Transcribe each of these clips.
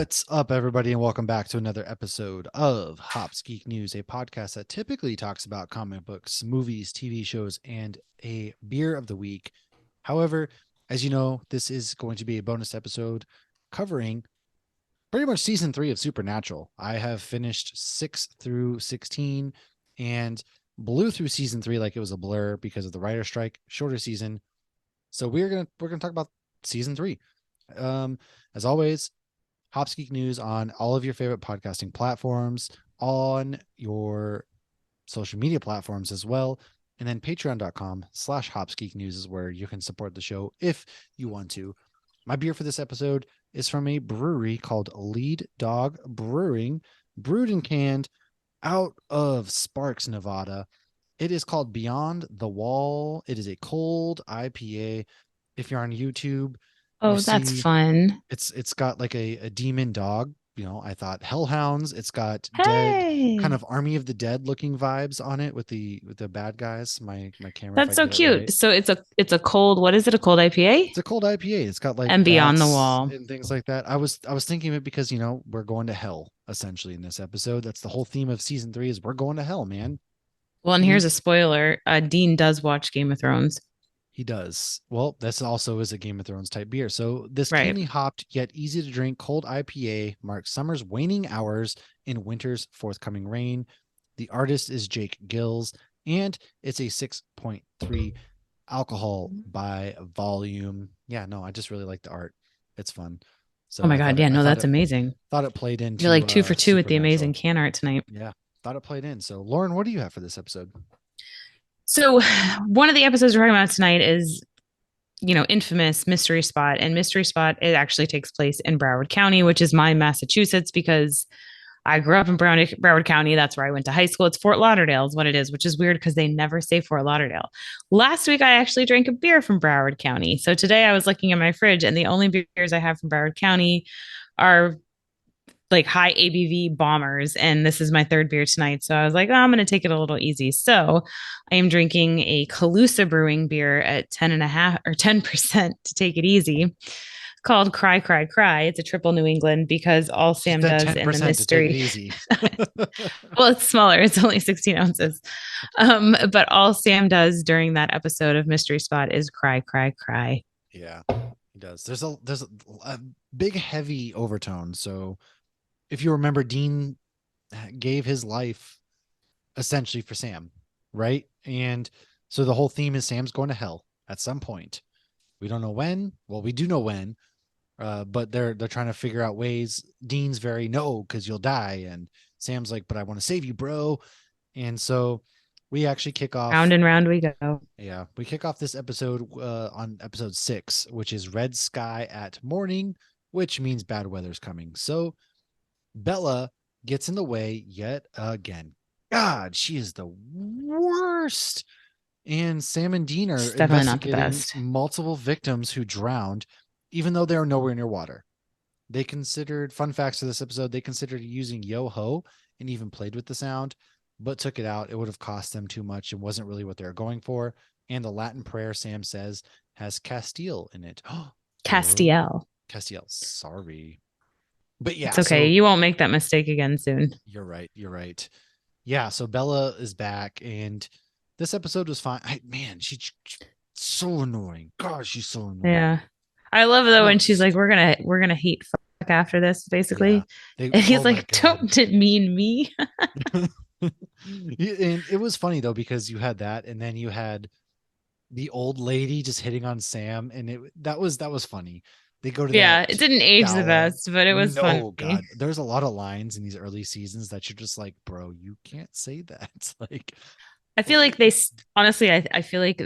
What's up, everybody, and welcome back to another episode of Hops Geek News, a podcast that typically talks about comic books, movies, TV shows, and a beer of the week. However, as you know, this is going to be a bonus episode covering pretty much season 3 of Supernatural. I have finished 6 through 16 and blew through season 3 like it was a blur because of the writer strike, shorter season. So we're gonna talk about season 3. As always, Hops Geek News on all of your favorite podcasting platforms, on your social media platforms as well. And then patreon.com/hopsgeeknews is where you can support the show if you want to. My beer for this episode is from a brewery called Lead Dog Brewing, brewed and canned out of Sparks, Nevada. It is called Beyond the Wall. It is a cold IPA. If you're on YouTube, you Oh, that's see fun. it's got like a demon dog. I thought hellhounds. It's got dead, kind Hey, of Army of the Dead looking vibes on it with the bad guys. My camera, if I that's can so get it right. cute. So it's a cold, what is it? A cold IPA? It's a cold IPA. It's got like And Beyond the bats Wall. and things like that. I was thinking of it because we're going to hell essentially in this episode. That's the whole theme of season 3 is we're going to hell, man. Well, and And here's a spoiler. Dean does watch Game of Thrones. he does. Well, this also is a Game of Thrones type beer. So this Right. keenly hopped yet easy to drink cold IPA marks summer's waning hours in winter's forthcoming rain. The artist is Jake Gills, and it's a 6.3 alcohol by volume. Yeah, no, I just really like the art. It's fun. Oh So my I thought God. it Yeah, I no, thought that's it amazing. thought it played You're into like 2 for 2 with the amazing Supernatural. can art tonight. Yeah, thought it played in. So Lauren, what do you have for this episode? So one of the episodes we're talking about tonight is, infamous Mystery Spot. And Mystery Spot, it actually takes place in Broward County, which is my Massachusetts because I grew up in Broward County. That's where I went to high school. It's Fort Lauderdale is what it is, which is weird because they never say Fort Lauderdale. Last week, I actually drank a beer from Broward County. So today I was looking at my fridge, and the only beers I have from Broward County are like high ABV bombers. And this is my third beer tonight. So I was like, oh, I'm going to take it a little easy. So I am drinking a Calusa Brewing beer at 10 and a half or 10% to take it easy, called Cry, Cry, Cry. It's a triple New England because all She Sam said does in the 10% to take it mystery. easy. Well, it's smaller. It's only 16 ounces. But all Sam does during that episode of Mystery Spot is cry, cry, cry. Yeah, he does. There's a big heavy overtone. So if you remember, Dean gave his life essentially for Sam, right? And so the whole theme is Sam's going to hell at some point. We don't know when. Well, we do know when, but they're trying to figure out ways. Dean's very no, because you'll die, and Sam's like, but I want to save you, bro. And so we actually kick Round off. and round we go. Yeah, we kick off this episode on episode 6, which is Red Sky at Morning, which means bad weather's coming. So Bella gets in the way yet again. God, she is the worst. And Sam and Dean are She's definitely not the investigating best. multiple victims who drowned, even though they're nowhere near water. They considered, fun facts of this episode, they considered using yo ho and even played with the sound, but took it out. It would have cost them too much and wasn't really what they were going for. And the Latin prayer, Sam says, has Castile in it. Oh, Castiel. Castile. Sorry. But It's yeah, okay. so You won't make that mistake again soon. you're right. You're right. Yeah, so Bella is back, and this episode was fine. Man, she's so annoying. God, she's so annoying. Yeah. I love though when she's like, Worst. we're gonna hate fuck after this, Yeah. basically. They And he's oh my like, god. don't mean me. And it was funny though, because you had that, and then you had the old lady just hitting on Sam, and that was funny. They go to that Yeah, it didn't age the gala. best, but it was No, funny. God, there's a lot of lines in these early seasons that you're just like, bro, you can't say that. It's like, I feel like they honestly, I feel like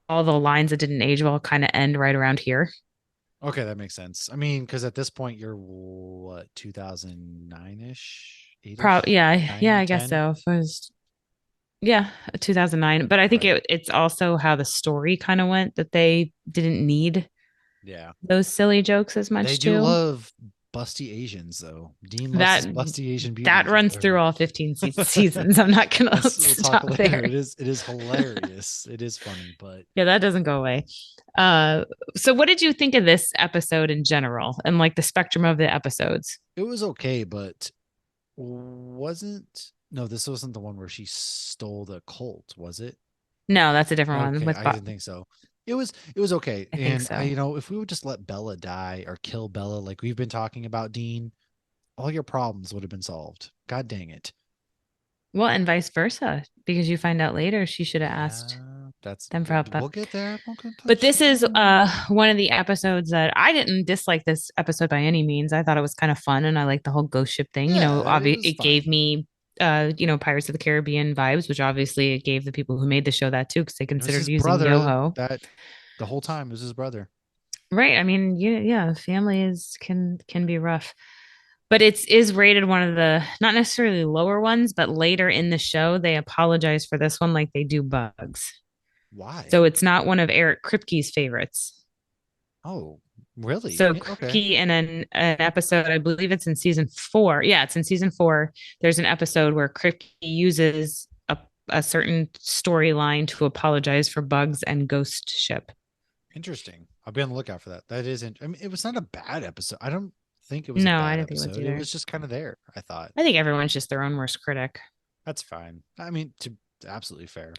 all the lines that didn't age well kind of end right around here. okay, that makes sense. I mean, because at this point you're what, 2009 ish, 8 Probably, ish, yeah, 9, I guess 10, so. If it was, yeah, 2009. But I think right? it's also how the story kind of went that they didn't need Yeah, those silly jokes as they much do too. love busty Asians, though. Dean loves That his busty Asian that beauties. runs through all 15 seasons. I'm not gonna We'll talk stop later. there. It is hilarious. It is funny, but Yeah, that doesn't go away. Uh, so what did you think of this episode in general and like the spectrum of the episodes? it was okay. But wasn't no, this wasn't the one where she stole the Colt, was it? No, that's a different one Okay, with I Bob. didn't think so. It was okay. I think And so. if we would just let Bella die or kill Bella like we've been talking about Dean, all your problems would have been solved. God dang it. Well, and vice versa, because you find out later she should have asked Yeah, that's them for help. we'll get there. We'll But touch this is on. one of the episodes that I didn't dislike this episode by any means. I thought it was kind of fun and I liked the whole ghost ship thing. Yeah, it was It gave fine. me Pirates of the Caribbean vibes, which obviously it gave the people who made the show that too, because they It was considered his using brother Yoho. that the whole time it was his brother. Right. I mean, yeah, family is can be rough. But it's is rated one of the not necessarily lower ones, but later in the show they apologize for this one like they do Bugs. Why? So it's not one of Eric Kripke's favorites. Oh, really? So Okay. Kripke in an episode, I believe it's in season 4. Yeah, it's in season 4. There's an episode where Kripke uses a certain storyline to apologize for Bugs and Ghost Ship. Interesting. I'll be on the lookout for that. That isn't. I mean, it was not a bad episode. I don't think it was a No, I bad didn't think it was episode. It either. was just kind of there. I thought I think everyone's just their own worst critic. that's fine. I mean, to absolutely fair.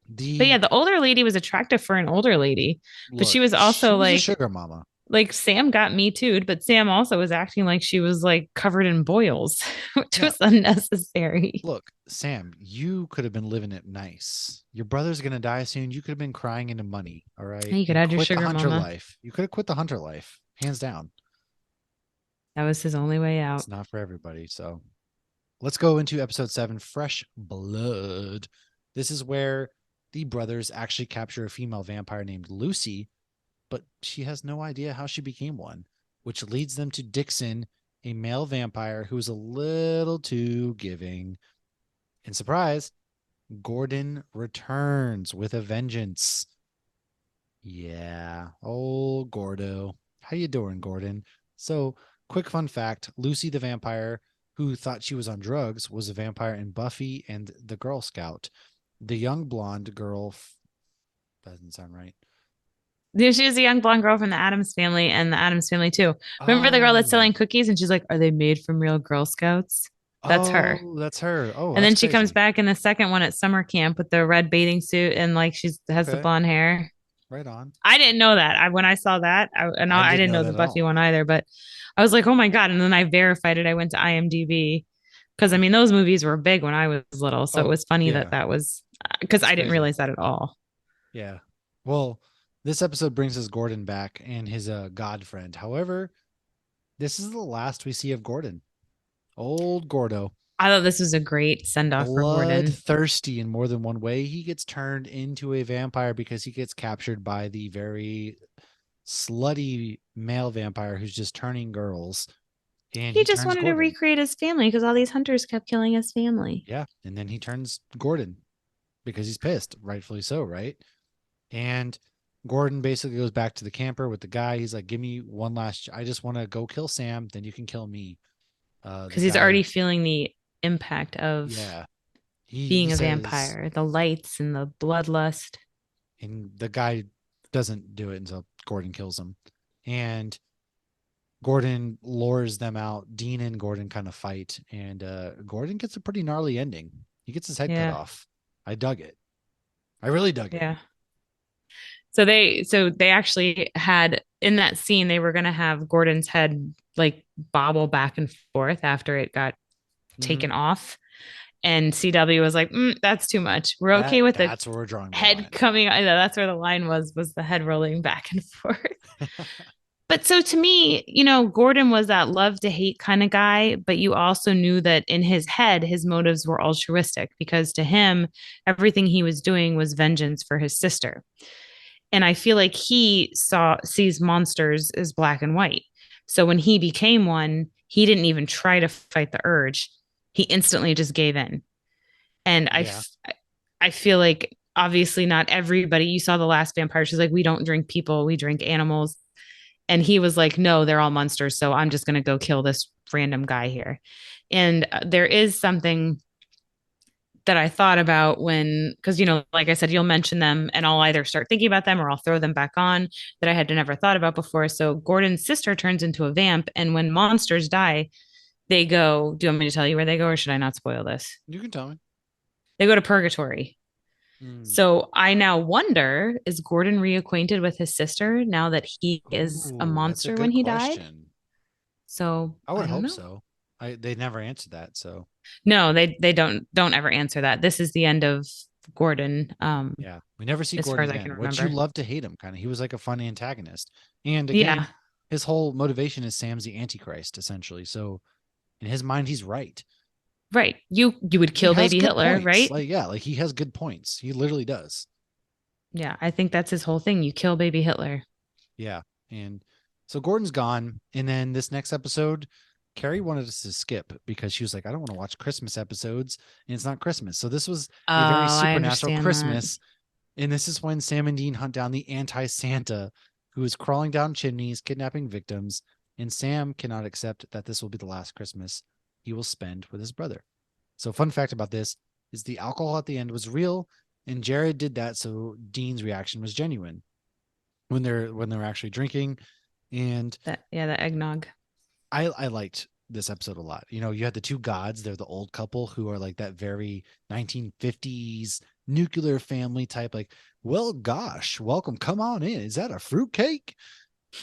But yeah, The the older lady was attractive for an older lady, but she look, was she also was a sugar mama. like Sam got me too, but Sam also was acting like she was like covered in boils, which Yeah. was unnecessary. Look, Sam, you could have been living it nice. Your brother's gonna die soon. You could have been crying into money, all right, You could and add your quit the sugar hunter mama. life. You could have quit the hunter life, hands down. That was his only way out. It's not for everybody. So let's go into episode 7, Fresh Blood. This is where the brothers actually capture a female vampire named Lucy, but she has no idea how she became one, which leads them to Dixon, a male vampire who's a little too giving. And surprise, Gordon returns with a vengeance. Yeah, old Gordo. How you doing, Gordon? So, quick fun fact, Lucy the vampire, who thought she was on drugs, was a vampire in Buffy and the Girl Scout. The young blonde girl, doesn't sound right. She was a young blonde girl from the Adams family and the Adams family too. Remember the girl that's Oh, selling cookies and she's like, "Are they made from real Girl Scouts?" That's her. oh, that's her. Oh, And that's then she comes crazy. back in the second one at summer camp with the red bathing suit and like she's has the Okay, blonde hair. right on. I didn't know that. When I saw that, I I didn't didn't know know that the at Buffy all. one either, but I was like, oh my God. And then I verified it. I went to IMDb because I mean, those movies were big when I was little. So it Oh, was funny that yeah, that was because it's I didn't crazy. realize that at all. Yeah. Well, this episode brings us Gordon back and his god friend. However, this is the last we see of Gordon. Old Gordo. I thought this was a great send off for Gordon. Bloodthirsty in more than one way. He gets turned into a vampire because he gets captured by the very slutty male vampire who's just turning girls. And He he just turns wanted to Gordon. recreate his family because all these hunters kept killing his family. Yeah. And then he turns Gordon because he's pissed, rightfully so, right? And Gordon basically goes back to the camper with the guy. He's like, "Give me one last. I just want to go kill Sam. Then you can kill me." The Because he's guy, already feeling the impact of yeah, he being a says, vampire, the lights and the bloodlust. and the guy doesn't do it until Gordon kills him, and Gordon lures them out. Dean and Gordon kind of fight, and Gordon gets a pretty gnarly ending. He gets his head cut Yeah. off. I dug it. I really dug it. Yeah. So they actually had in that scene they were going to have Gordon's head like bobble back and forth after it got Mm-hmm. taken off, and CW was like, "That's too much. We're okay with the That's where we're drawing the head line. coming." That's where the line was the head rolling back and forth. But so to me, Gordon was that love to hate kind of guy, but you also knew that in his head, his motives were altruistic because to him, everything he was doing was vengeance for his sister. And I feel like he sees monsters as black and white. So when he became one, he didn't even try to fight the urge. He instantly just gave in. And Yeah. I feel like obviously not everybody. You saw the last vampire. She's like, we don't drink people, we drink animals. And he was like, no, they're all monsters. So I'm just going to go kill this random guy here. And there is something that I thought about when, because, like I said, you'll mention them and I'll either start thinking about them or I'll throw them back on that I had never thought about before. So Gordon's sister turns into a vamp. And when monsters die, they go, do you want me to tell you where they go or should I not spoil this? You can tell me. They go to purgatory. Mm. So I now wonder, is Gordon reacquainted with his sister now that he is a Ooh, that's a monster when good he died? question. So I I would don't hope know. so. They never answered that, so No, they don't ever answer that. This is the end of Gordon, yeah. We never see as far Gordon as I can again, which you remember. love to hate him, kind of. He was like a fun antagonist. And again, Yeah, his whole motivation is Sam's the Antichrist, essentially. So in his mind, he's right. right. You would He kill has baby good Hitler, points. right? Like, yeah, like he has good points. He literally does. Yeah, I think that's his whole thing. You kill baby Hitler. Yeah. And so Gordon's gone. And then this next episode, Carrie wanted us to skip because she was like, I don't want to watch Christmas episodes. And it's not Christmas. So this was Oh, a very I supernatural understand that. Christmas. And this is when Sam and Dean hunt down the anti Santa who is crawling down chimneys, kidnapping victims. And Sam cannot accept that this will be the last Christmas he will spend with his brother. So, fun fact about this is the alcohol at the end was real, and Jared did that so Dean's reaction was genuine when they're actually drinking. And The eggnog. I liked this episode a lot. You had the two gods, they're the old couple who are like that very 1950s nuclear family type, like, well, gosh, welcome, come on in. Is that a fruitcake?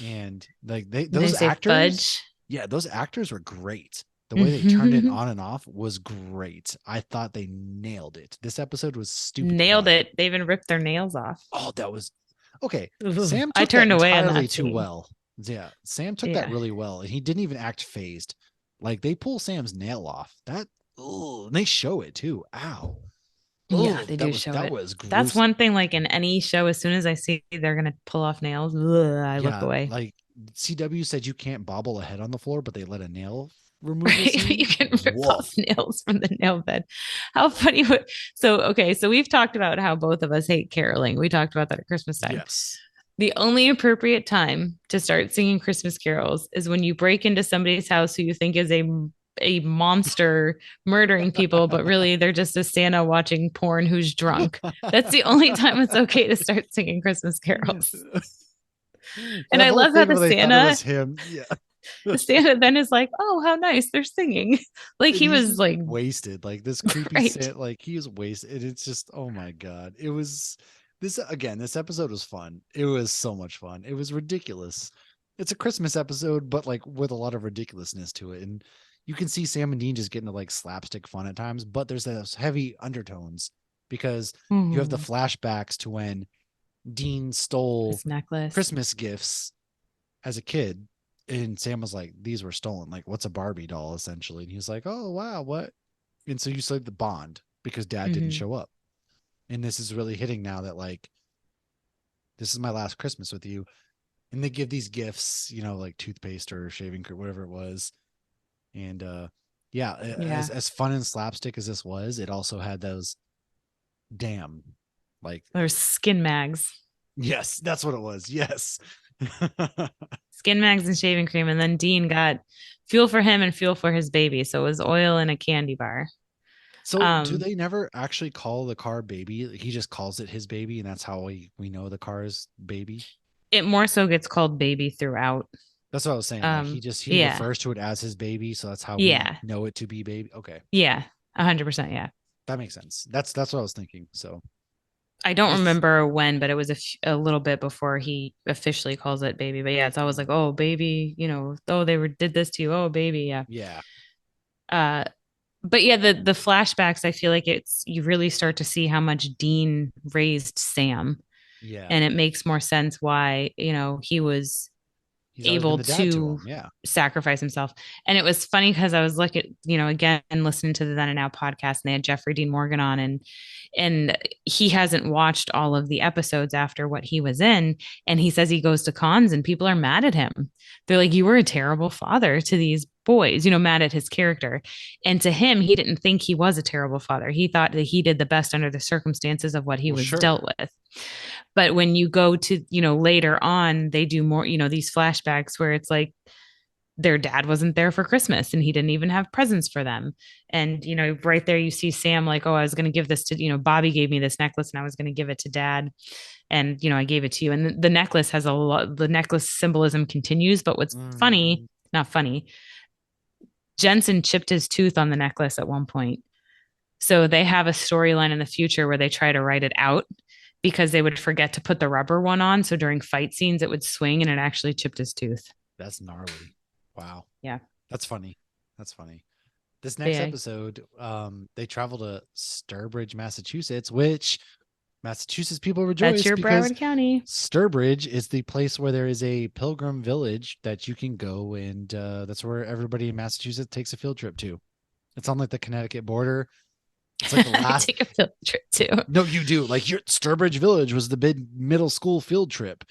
And like Did they those say actors, fudge? yeah, those actors were great. The way they turned it on and off was great. I thought they nailed it. This episode was stupid Nailed fun. it. They even ripped their nails off. Oh, that was okay. Ugh. Sam I took that turned away on entirely that too scene. well. Yeah, Sam took that Yeah. really well, and he didn't even act phased. Like they pull Sam's nail off. That, oh, and they show it too. Ow. Yeah, Oh, they that do was show that it. was That's gruesome. one thing, like in any show, as soon as I see they're gonna pull off nails, ugh, I look Yeah, away. like CW said you can't bobble a head on the floor, but they let a nail removal Right? You scene. can rip off Woof. nails from the nail bed. How funny would okay, so we've talked about how both of us hate caroling. We talked about that at Christmas time. Yes. The only appropriate time to start singing Christmas carols is when you break into somebody's house who you think is a monster murdering people, but really they're just a Santa watching porn who's drunk. That's the only time it's okay to start singing Christmas carols. And That I whole love how thing where they thought it was him. Yeah. The Santa then is like, oh, how nice, they're singing. Like And he he's was just like, wasted. Like this creepy right. Santa, like he is wasted. And it's just, oh my God. It was this again, this episode was fun. It was so much fun. It was ridiculous. It's a Christmas episode, but like with a lot of ridiculousness to it. And you can see Sam and Dean just getting to like slapstick fun at times, but there's those heavy undertones because you have the Ooh, flashbacks to when Dean stole this necklace. Christmas gifts as a kid. And Sam was like, these were stolen. Like, what's a Barbie doll, essentially? And he was like, oh, wow, what? And so you saw the bond because dad didn't Mm-hmm. show up. And this is really hitting now that, like, this is my last Christmas with you. And they give these gifts, like toothpaste or shaving cream, whatever it was. And yeah, Yeah. as fun and slapstick as this was, it also had those damn, like, There's skin mags. yes, that's what it was. Yes. Skin mags and shaving cream. And then Dean got fuel for him and fuel for his baby. So it was oil and a candy bar. So do Um, they never actually call the car baby? Like, he just calls it his baby, and that's how we know the car is baby. it more so gets called baby throughout. That's what I was saying. Like he Yeah. refers to it as his baby, so that's how we Yeah. know it to be baby. Okay, Yeah. 100%. Yeah. that makes sense. That's what I was thinking. So I don't this, remember when, but it was a little bit before he officially calls it baby. But yeah, it's always like, oh, baby, oh, did this to you. Oh, baby. Yeah. yeah, Uh, but yeah, the flashbacks, I feel like you really start to see how much Dean raised Sam, yeah, and it makes more sense why, he was he's always been able the dad to to him. Yeah, sacrifice himself. And it was funny because I was looking, again, listening to the Then and Now podcast, and they had Jeffrey Dean Morgan on, and he hasn't watched all of the episodes after what he was in. And he says he goes to cons and people are mad at him. They're like, you were a terrible father to these boys, mad at his character. And to him, he didn't think he was a terrible father. He thought that he did the best under the circumstances of what he Well, was dealt sure. with. But when you go to, later on, they do more, these flashbacks where it's like their dad wasn't there for Christmas and he didn't even have presents for them. And, right there you see Sam like, oh, I was going to give this to, Bobby gave me this necklace and I was going to give it to dad. And, I gave it to you. And the necklace has a lot, the necklace symbolism continues. But what's funny, Mm. not funny, Jensen chipped his tooth on the necklace at one point. So they have a storyline in the future where they try to write it out because they would forget to put the rubber one on. So during fight scenes, it would swing and it actually chipped his tooth. That's gnarly. Wow. Yeah. That's funny. That's funny. This But next yeah, episode, they travel to Sturbridge, Massachusetts, which Massachusetts people that's rejoice your because Broward County. Sturbridge is the place where there is a pilgrim village that you can go, and that's where everybody in Massachusetts takes a field trip to. It's on like the Connecticut border. It's like the I last. take a field trip too. No, you do. Like your Sturbridge Village was the big middle school field trip,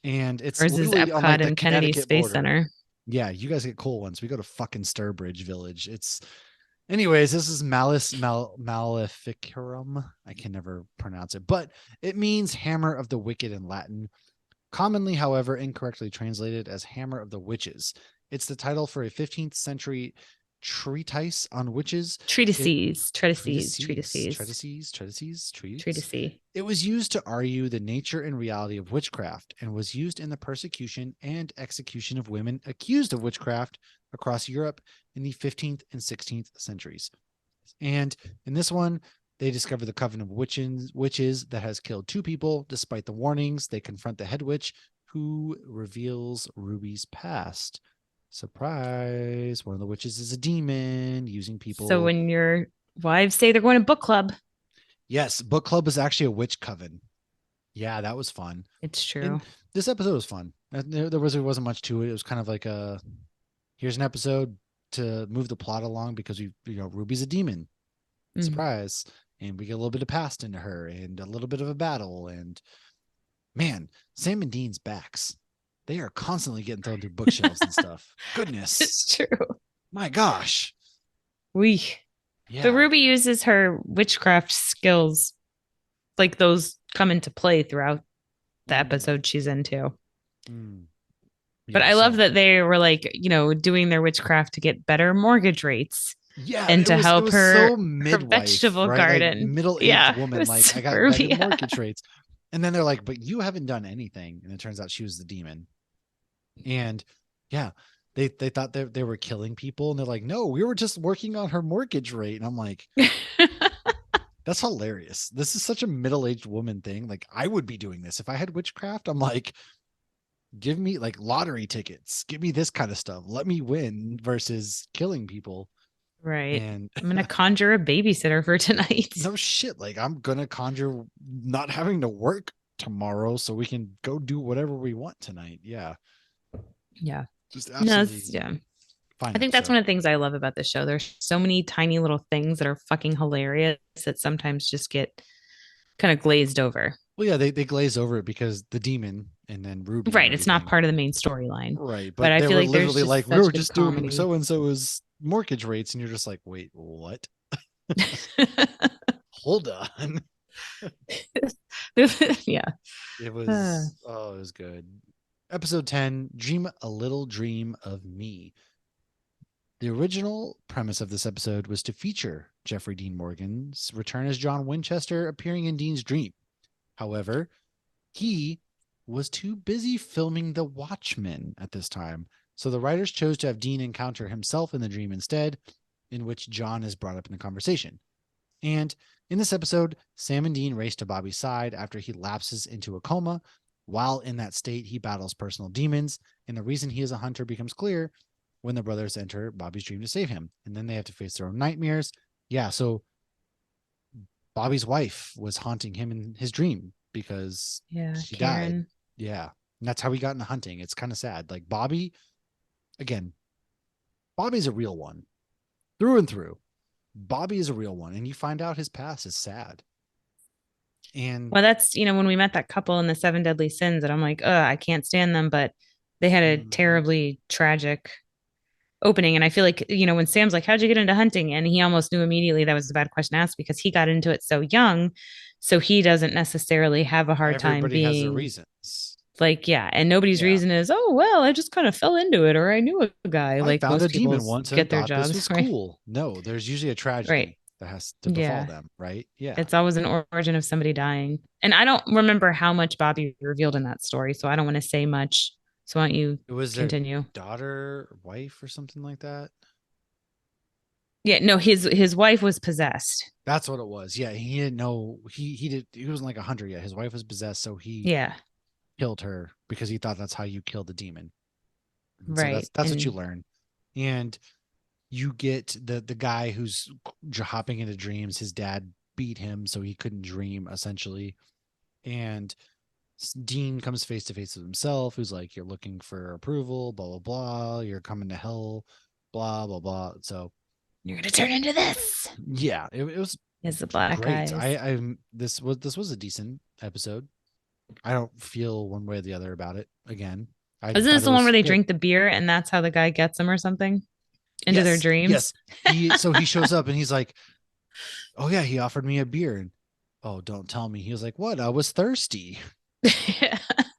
and it's Ours is literally on like Epcot the and Kennedy Connecticut Space border. Center. Yeah, you guys get cool ones. We go to fucking Sturbridge Village. It's anyways, this is Maleficarum. I can never pronounce it, but it means hammer of the wicked in Latin, commonly, however, incorrectly translated as hammer of the witches. It's the title for a 15th century treatise on witches. Treatises, treatises, Treatises, treatises, treatises, treatises, treats. treatise. It was used to argue the nature and reality of witchcraft and was used in the persecution and execution of women accused of witchcraft across Europe in the 15th and 16th centuries. And in this one, they discover the coven of witches that has killed 2 people. Despite the warnings, they confront the head witch who reveals Ruby's past. Surprise. One of the witches is a demon using people. So when your wives say they're going to book club, Yes, book club is actually a witch coven. Yeah, that was fun. it's true. And this episode was fun. There wasn't much to it. It was kind of like here's an episode to move the plot along because Ruby's a demon. Mm. Surprise. And we get a little bit of past into her and a little bit of a battle. And man, Sam and Dean's backs. They are constantly getting thrown through bookshelves and stuff. Goodness. It's true. My gosh. We. Yeah. But Ruby uses her witchcraft skills, like those come into play throughout the episode she's into. Mm. But I love that they were like, doing their witchcraft to get better mortgage rates. Yeah, and to help her, so midwife, her vegetable right? garden. Like middle-aged woman, like I got better mortgage rates. And then they're like, but you haven't done anything. And it turns out she was the demon. And yeah, they thought they were killing people. And they're like, no, we were just working on her mortgage rate. And I'm like, that's hilarious. This is such a middle-aged woman thing. Like I would be doing this if I had witchcraft. I'm like, give me like lottery tickets. Give me this kind of stuff. Let me win versus killing people. Right. And I'm going to conjure a babysitter for tonight. No shit. Like I'm going to conjure not having to work tomorrow so we can go do whatever we want tonight. Yeah. Yeah. Just absolutely. Yeah. Fine I think that's one of the things I love about the show. There's so many tiny little things that are fucking hilarious that sometimes just get kind of glazed over. Well, yeah, they glaze over it because the demon and then Ruby. Right. It's not part of the main storyline. Right. But I feel like there's literally like, we were just comedy. doing so and so's mortgage rates. And you're just like, wait, what? Hold on. Yeah. It was, it was good. Episode 10, Dream a Little Dream of Me. The original premise of this episode was to feature Jeffrey Dean Morgan's return as John Winchester appearing in Dean's dream. However, he was too busy filming The Watchmen at this time, so the writers chose to have Dean encounter himself in the dream instead, in which John is brought up in the conversation. And in this episode, Sam and Dean race to Bobby's side after he lapses into a coma. While in that state, he battles personal demons, and the reason he is a hunter becomes clear when the brothers enter Bobby's dream to save him. And then they have to face their own nightmares. Yeah, so Bobby's wife was haunting him in his dream because she died. Yeah, and that's how he got into hunting. It's kind of sad. Like Bobby, again, Bobby's a real one. Through and through. Bobby is a real one, and you find out his past is sad. And well, that's when we met that couple in the 7 Deadly Sins, and I'm like, I can't stand them, but they had a terribly tragic opening. And I feel like, when Sam's like, how'd you get into hunting? And he almost knew immediately that was a bad question to ask because he got into it so young. So he doesn't necessarily have a hard time Everybody has their being reasons. like, yeah. And nobody's Yeah. reason is, oh, well, I just kind of fell into it or I knew a guy. I Like found most a people demon once and get their thought this jobs, was right? cool. No, there's usually a Right. tragedy that has to befall Yeah. them, right? Yeah. It's always an origin of somebody dying. And I don't remember how much Bobby revealed in that story. So I don't want to say much. So why don't you It was their continue? daughter, wife, or something like that. Yeah, no, his wife was possessed. That's what it was. Yeah, he didn't know he wasn't like 100 yet. His wife was possessed, so he Yeah, killed her because he thought that's how you kill the demon. And so right. that's what you And learn. And you get the guy who's hopping into dreams. His dad beat him, so he couldn't dream essentially. And Dean comes face to face with himself, who's like, "You're looking for approval, blah blah blah. You're coming to hell, blah blah blah." So you're gonna turn into this. yeah, it was Is the black great. eyes. I'm this was a decent episode. I don't feel one way or the other about it. Again, I Isn't thought this it the one was where they good. drink the beer and that's how the guy gets them or something into their Yes, dreams? yes. He shows up and he's like, "Oh yeah, he offered me a beer." And oh, don't tell me. He was like, "What? I was thirsty." Yeah.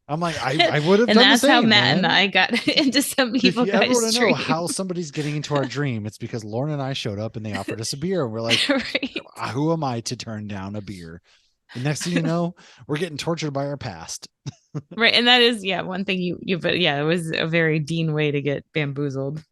I'm like, I would have And done the that's how same, Matt and man. I got into some If evil you ever want guy's to know dream. how somebody's getting into our dream, it's because Lauren and I showed up and they offered us a beer, and we're like, Right. "Who am I to turn down a beer?" The next thing you know, we're getting tortured by our past. Right. And that is, yeah, one thing but yeah, it was a very Dean way to get bamboozled.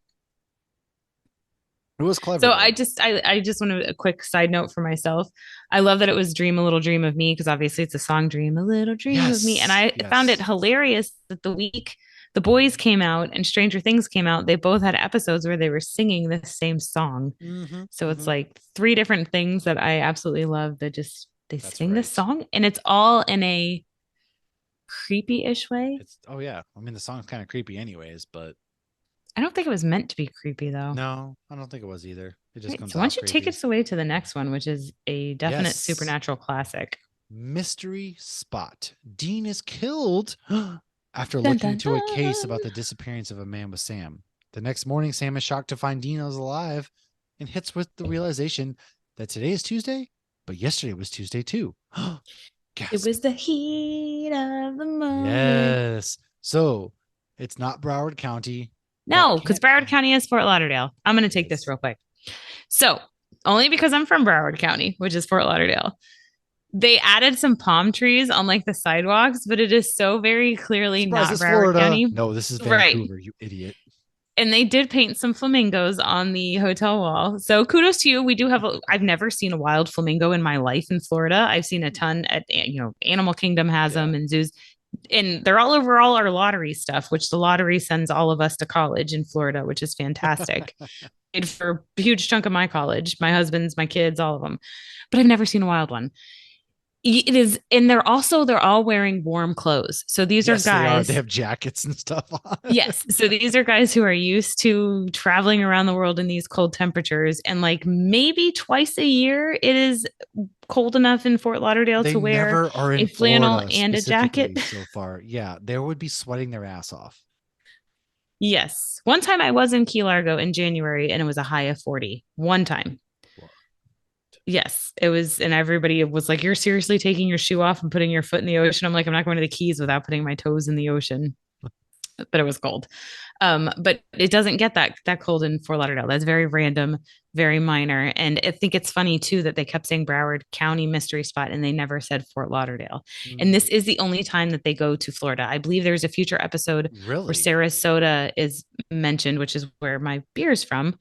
It was clever So though. I just want a quick side note for myself. I love that it was Dream a Little Dream of Me because obviously it's a song Dream a Little Dream of Me. And Yes, I found it yes. hilarious that the week the boys came out and Stranger Things came out, they both had episodes where they were singing the same song. Mm-hmm, So it's mm-hmm. like three different things that I absolutely love that just they That's sing this great. song and it's all in a creepy-ish way. It's oh yeah. I mean the song's kind of creepy anyways, but I don't think it was meant to be creepy though. no, I don't think it was either. It just Right. comes So why off don't you take creepy. us away to the next one, which is a definite Yes. supernatural classic. Mystery spot. Dean is killed after Dun, looking dun, into a case dun. about the disappearance of a man with Sam. The next morning, Sam is shocked to find Dean is alive and hits with the realization that today is Tuesday, but yesterday was Tuesday too. It Gasp. was the heat of the moment. Yes. So it's not Broward County. That No, because can't Broward County is Fort Lauderdale. I'm going to take this is. real quick. So, only because I'm from Broward County, which is Fort Lauderdale, they added some palm trees on like the sidewalks, but it is so very clearly Surprise, not it's Broward Florida. County. No, this is Right. Vancouver, you idiot. And they did paint some flamingos on the hotel wall. So kudos to you. We do have I've never seen a wild flamingo in my life in Florida. I've seen a ton at Animal Kingdom has Yeah. them and zoos. And they're all over all our lottery stuff, which the lottery sends all of us to college in Florida, which is fantastic. Paid for a huge chunk of my college, my husband's, my kids, all of them. But I've never seen a wild one. It is, and they're all wearing warm clothes. So these are Yes, they are. They guys. have jackets and stuff on. Yes. So these are guys who are used to traveling around the world in these cold temperatures. And like maybe twice a year, it is cold enough in Fort Lauderdale They to wear never are a in flannel Florida and a jacket. specifically so far. Yeah, they would be sweating their ass off. Yes. One time I was in Key Largo in January and it was a high of 40. One time. Yes, it was. And everybody was like, you're seriously taking your shoe off and putting your foot in the ocean. I'm like, I'm not going to the Keys without putting my toes in the ocean. But it was cold. But it doesn't get that cold in Fort Lauderdale. That's very random, very minor. And I think it's funny too that they kept saying Broward County mystery spot and they never said Fort Lauderdale. And this is the only time that they go to Florida. I believe there's a future episode where Really? Sarasota is mentioned, which is where my beer is from.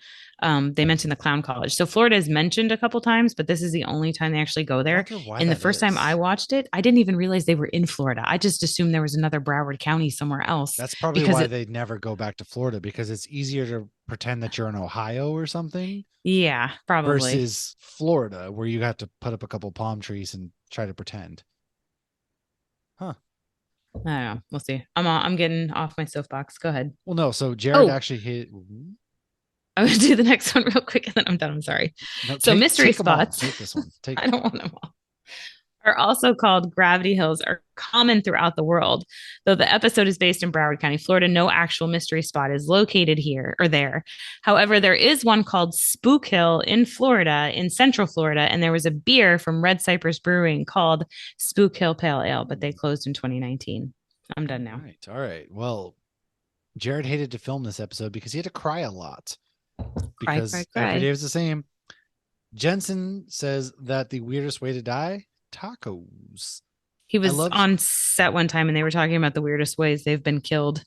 They mentioned the clown college. So Florida is mentioned a couple times, but this is the only time they actually go I there. wonder why And the that first time I is. watched it, I didn't even realize they were in Florida. I just assumed there was another Broward County somewhere else That's probably because why it, they never go back to Florida because it's easier to pretend that you're in Ohio or something yeah, probably. versus Florida where you have to put up a couple palm trees and try to pretend. Huh. I don't know. We'll see. I'm getting off my soapbox. Go ahead. Well, no. So Jared Oh, actually hit. I'm gonna do the next one real quick and then I'm done. I'm sorry. No, So mystery take them all. spots. Take this one. Take I don't want them all. are also called gravity hills are common throughout the world. Though the episode is based in Broward County, Florida, no actual mystery spot is located here or there. However, there is one called Spook Hill in Florida, in Central Florida, and there was a beer from Red Cypress Brewing called Spook Hill Pale Ale, but they closed in 2019. I'm done now. All right. Well, Jared hated to film this episode because he had to cry a lot Cry, cry, because every cry. day was the same. Jensen says that the weirdest way to die, tacos. He I was love. on set one time and they were talking about the weirdest ways they've been killed.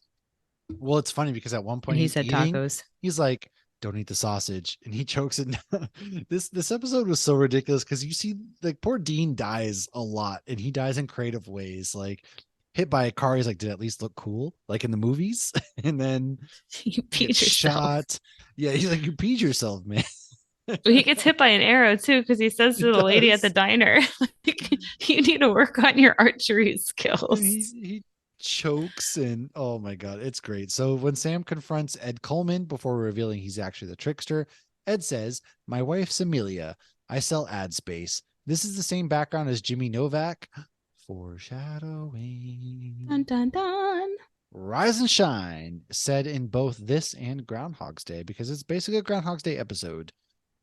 Well, it's funny because at one And point he he's said eating. tacos. He's like, "Don't eat the sausage," and he chokes it. This episode was so ridiculous because you see, like, poor Dean dies a lot, and he dies in creative ways. Like, hit by a car, he's like, "Did it at least look cool, like in the movies?" And then You he gets peed yourself. shot. Yeah, he's like, "You peed yourself, man." He gets hit by an arrow too because he says He to the lady at the does. diner, "You need to work on your archery And skills." he chokes, and oh my god, it's great. So when Sam confronts Ed Coleman before revealing he's actually the trickster, Ed says, "My wife's Amelia. I sell ad space. This is the same background as Jimmy Novak." Foreshadowing. Dun dun dun. Rise and shine, said in both this and Groundhog's Day, because it's basically a Groundhog's Day episode.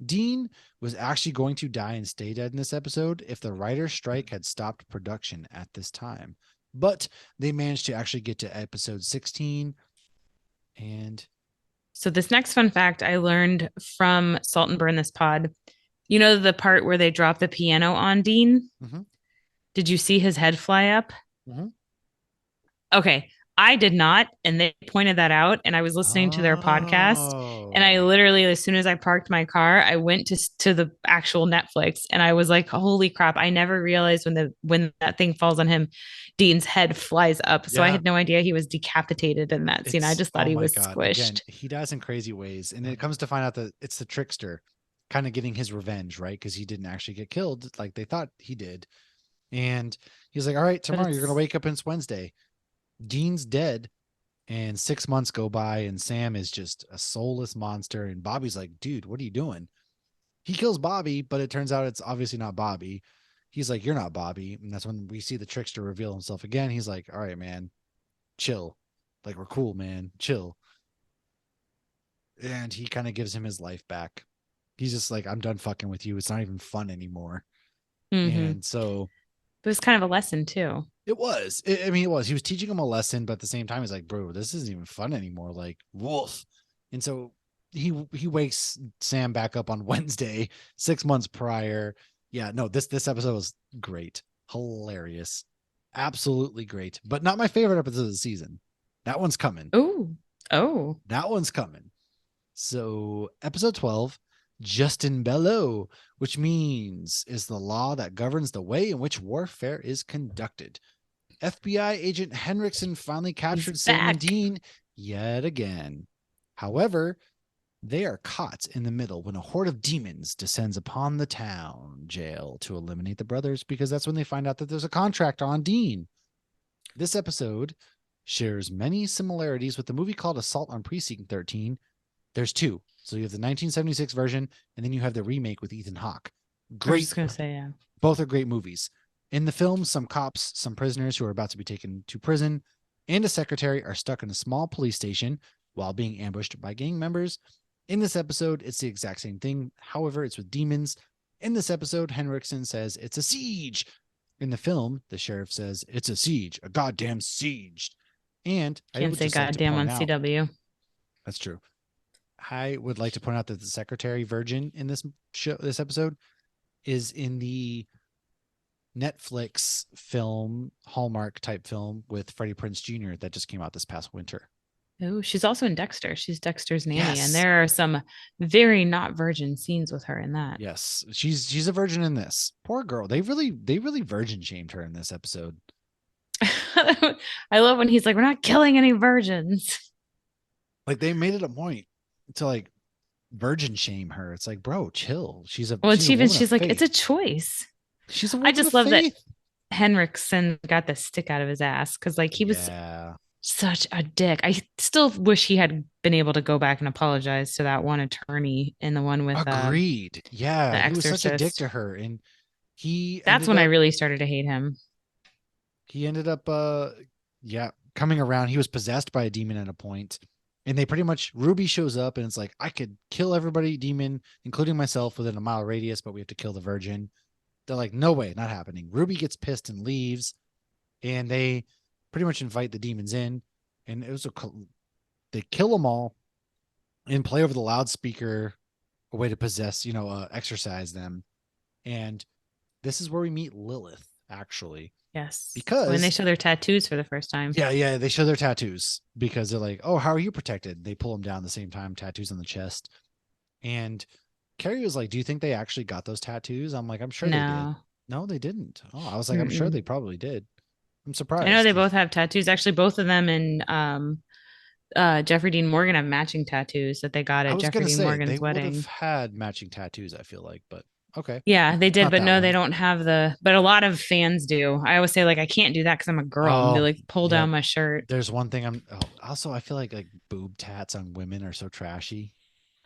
Dean was actually going to die and stay dead in this episode if the writer's strike had stopped production at this time. But they managed to actually get to episode 16. And So this next fun fact I learned from Salt and Burn This Pod. You know the part where they drop the piano on Dean? mhm, Did you see his head fly up? mhm. Okay. I did not. And they pointed that out. And I was listening to their podcast. And I Oh, literally, as soon as I parked my car, I went to the actual Netflix and I was like, holy crap. I never realized when that thing falls on him, Dean's head flies up. So I yeah. had no idea he was decapitated in that scene. I It's, just thought oh he my was God. Again, squished. he dies in crazy ways. And it comes to find out that it's the trickster kind of getting his revenge, right? Because he didn't actually get killed like they thought he did. And he's like, "All right, But tomorrow you're going to it's wake up and it's Wednesday." Dean's dead. And 6 months go by, and Sam is just a soulless monster. And Bobby's like, "Dude, what are you doing?" He kills Bobby, but it turns out it's obviously not Bobby. He's like, "You're not Bobby." And that's when we see the trickster reveal himself again. He's like, "All right, man, chill. Like, we're cool, man. Chill." And he kind of gives him his life back. He's just like, "I'm done fucking with you. It's not even fun anymore." mm-hmm. And so It was kind of a lesson too. it was. I mean, it was. He was teaching him a lesson, but at the same time, he's like, "Bro, this isn't even fun anymore." Like, wolf. And so he wakes Sam back up on Wednesday, 6 months prior. Yeah, no, this episode was great, hilarious, absolutely great, but not my favorite episode of the season. That one's coming. Oh, oh. That one's coming. So, episode 12, Justin Bello, which means is the law that governs the way in which warfare is conducted. FBI agent Henriksen finally He's captured Sam and back. Dean yet again. However, they are caught in the middle when a horde of demons descends upon the town jail to eliminate the brothers, because that's when they find out that there's a contract on Dean. This episode shares many similarities with the movie called Assault on Precinct 13. There's two. So you have the 1976 version, and then you have the remake with Ethan Hawke. I was Great. just gonna say, yeah. Both are great movies. In the film, some cops, some prisoners who are about to be taken to prison, and a secretary are stuck in a small police station while being ambushed by gang members. In this episode, it's the exact same thing. However, it's with demons. In this episode, Henriksen says it's a siege. In the film, the sheriff says it's a siege, a goddamn siege. And I Can't would say just like to goddamn point on out, CW. that's true. I would like to point out that the secretary virgin in this show, this episode, is in the Netflix film, Hallmark type film with Freddie Prinze Jr. that just came out this past winter. Oh, she's also in Dexter. She's Dexter's nanny, and Yes. there are some very not virgin scenes with her in that. Yes. She's a virgin in this. Poor girl. They really virgin shamed her in this episode. I love when he's like, "We're not killing any virgins." Like, they made it a point to like virgin shame her. It's like, bro, chill. She's a Well, she's a woman of she's like, "It's faith. a choice." She's a I woman just of love that faith. Henriksen got the stick out of his ass because, like, he was Yeah. such a dick. I still wish he had been able to go back and apologize to that one attorney in the one with Agreed. The Yeah, he was such a dick Exorcist. to her. And He That's ended when I up really started to hate him. he ended up yeah, coming around. He was possessed by a demon at a point. And they pretty much Ruby shows up and it's like, I could kill everybody demon, including myself, within a mile radius, but we have to kill the virgin. They're like, no way, not happening. Ruby gets pissed and leaves, and they pretty much invite the demons in, and they kill them all and play over the loudspeaker a way to possess, exercise them. And this is where we meet Lilith, actually, Yes. When they because show their tattoos for the first time. yeah, they show their tattoos because they're like, oh, how are you protected? They pull them down the same time, tattoos on the chest. And Carrie was like, do you think they actually got those tattoos? I'm like, I'm sure they did. No. No, they didn't. Oh, I was like, I'm sure Mm-mm. they probably did. I'm I know surprised they because both have tattoos. Actually, both of them and Jeffrey Dean Morgan have matching tattoos that they got I at was Jeffrey gonna Dean say they Morgan's would have wedding. had matching tattoos, I feel like, but okay. Yeah, they did, Not but that no, they one. don't have but a lot of fans do. I always say, like, I can't do that because I'm a girl. And they Oh, like pull yeah. down my shirt. There's one thing also I feel like boob tats on women are so trashy.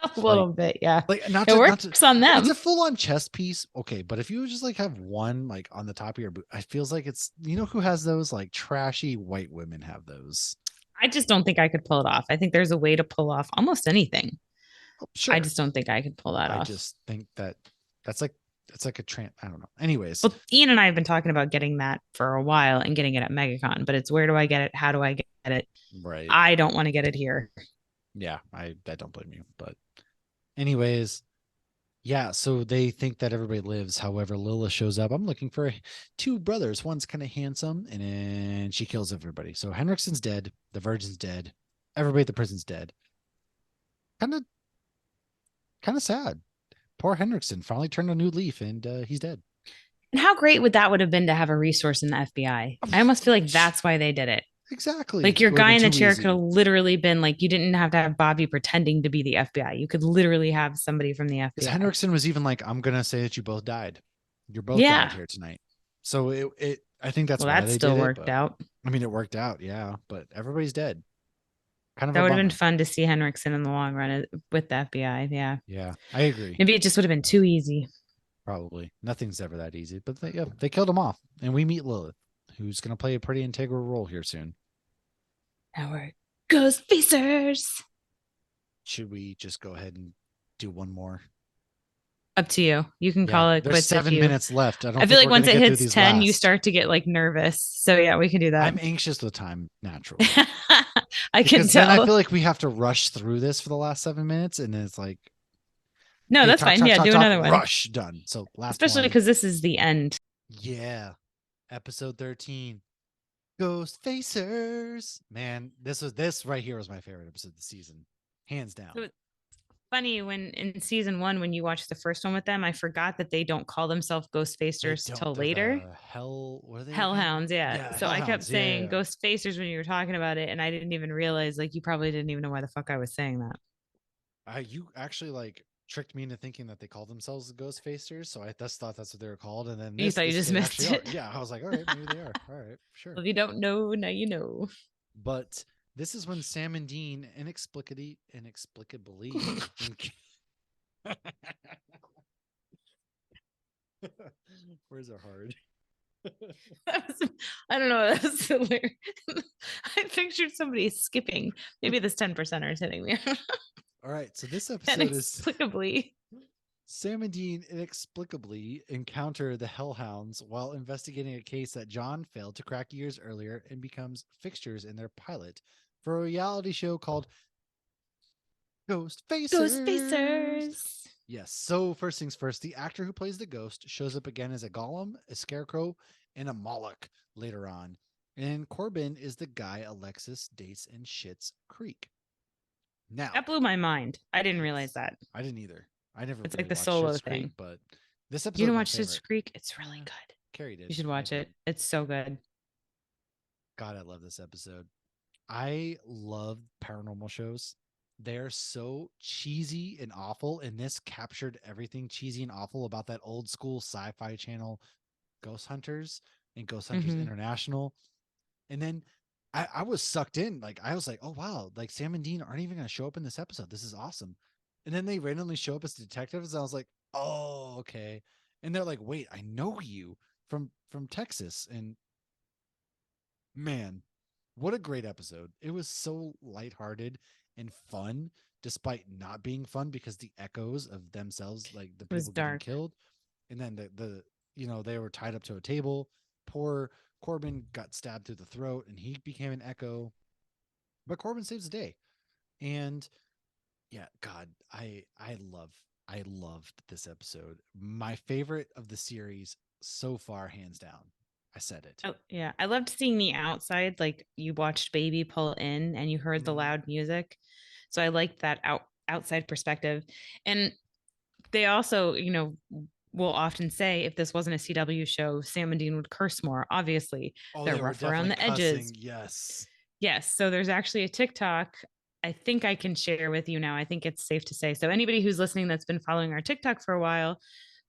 A Like little bit, yeah. not It to works on it's them. a full on chest piece. Okay, but if you just like have one like on the top of your boot, it feels like it's who has those like trashy white women have those. I just don't think I could pull it off. I think there's a way to pull off almost anything. Oh, I sure. just don't think I could pull that I off. just think that's like a I don't know. Anyways, Well, Ian and I have been talking about getting that for a while and getting it at MegaCon, but it's where do I get it? How do I get it? right. I don't want to get it here. Yeah, I don't blame you. But anyways, yeah, so they think that everybody lives. However, Lila shows up. I'm looking for two brothers. One's kind of handsome, and then she kills everybody. So Henriksen's dead. The Virgin's dead. Everybody at the prison's dead. Kind of, kind of sad. Poor Henriksen finally turned a new leaf, and he's dead. And how great would have been to have a resource in the FBI? I almost feel like that's why they did it. Exactly. Like your It would have guy been in the too chair could have easy. literally been like, you didn't have to have Bobby pretending to be the FBI. You could literally have somebody from the Because FBI. Henriksen was even like, "I'm gonna say that you both died. You're both died Yeah. here tonight." So I think that's Well, why that they did still it. worked But out. I mean, it worked out, yeah. But everybody's dead. Kind of That a would have been bummer. fun to see Henriksen in the long run with the FBI. Yeah. Yeah, I agree. Maybe it just would have been too easy. Probably nothing's ever that easy. But they killed him off, and we meet Lilith, who's gonna play a pretty integral role here soon. Our GHOSTFACERS. Should we just go ahead and do one more? Up to you. You can Yeah, call it there's quits if 7 minutes left. I I don't feel think like we're once gonna it get through hits these 10, you last. start to get like nervous. So yeah, we can do that. I'm anxious with time naturally. I can Because then I tell. feel like we have to rush through this for the last 7 minutes, and then it's like, No, okay, that's talk, fine. talk, Yeah, talk, do talk, another one. rush, done. So last Especially one, because this is the end. yeah, episode 13, Ghost Facers. Man, this right here was my favorite episode of the season, hands down. So funny when in season one, when you watch the first one with them, I forgot that they don't call themselves Ghost Facers till later. What are they? Hellhounds, yeah. Yeah, So I kept Hellhounds. saying Yeah. Ghost Facers when you were talking about it, and I didn't even realize, like, you probably didn't even know why the fuck I was saying that. You actually like tricked me into thinking that they called themselves the Ghost Facers, so I just thought that's what they were called, and then You thought you this just they missed actually are. it. Yeah, I was like, all right, maybe they are. All right, sure. Well, if you don't know, now you know. But this is when Sam and Dean inexplicably Where's our hard? I don't know. That was hilarious. I pictured somebody skipping. Maybe this 10% is hitting me. All right, so this episode Inexplicably. Sam and Dean inexplicably encounter the Hellhounds while investigating a case that John failed to crack years earlier and becomes fixtures in their pilot for a reality show called Ghost Facers. Ghost Facers. Yes. So first things first, the actor who plays the ghost shows up again as a golem, a scarecrow, and a Moloch later on. And Corbin is the guy Alexis dates in Schitt's Creek. Now that blew my mind. I didn't realize that. I didn't either. I never. It's really like the watched solo Schitt's thing. Creek, but this episode you didn't my watch favorite. Schitt's Creek? It's really good. Carrie did. You should watch it. It's so good. God, I love this episode. I love paranormal shows. They're so cheesy and awful, and this captured everything cheesy and awful about that old school sci-fi channel Ghost Hunters and Ghost Hunters International. And then I was sucked in. Like I was like, oh wow, like Sam and Dean aren't even gonna show up in this episode. This is awesome. And then they randomly show up as detectives, and I was like, oh, okay. And they're like, wait, I know you from Texas. And man, what a great episode. It was so lighthearted and fun, despite not being fun because the echoes of themselves, like the It was people getting dark. killed, and then the they were tied up to a table. Poor Corbin got stabbed through the throat and he became an echo. But Corbin saves the day. And yeah, God, I loved this episode. My favorite of the series so far, hands down. I said it. Oh, yeah. I loved seeing the outside. Like you watched baby pull in and you heard the Mhm. loud music. So I liked that outside perspective. And they also, will often say if this wasn't a CW show, Sam and Dean would curse more. Obviously, Oh, they're they were rough around definitely the edges. cussing. Yes. Yes. So there's actually a TikTok I think I can share with you now. I think it's safe to say. So anybody who's listening that's been following our TikTok for a while,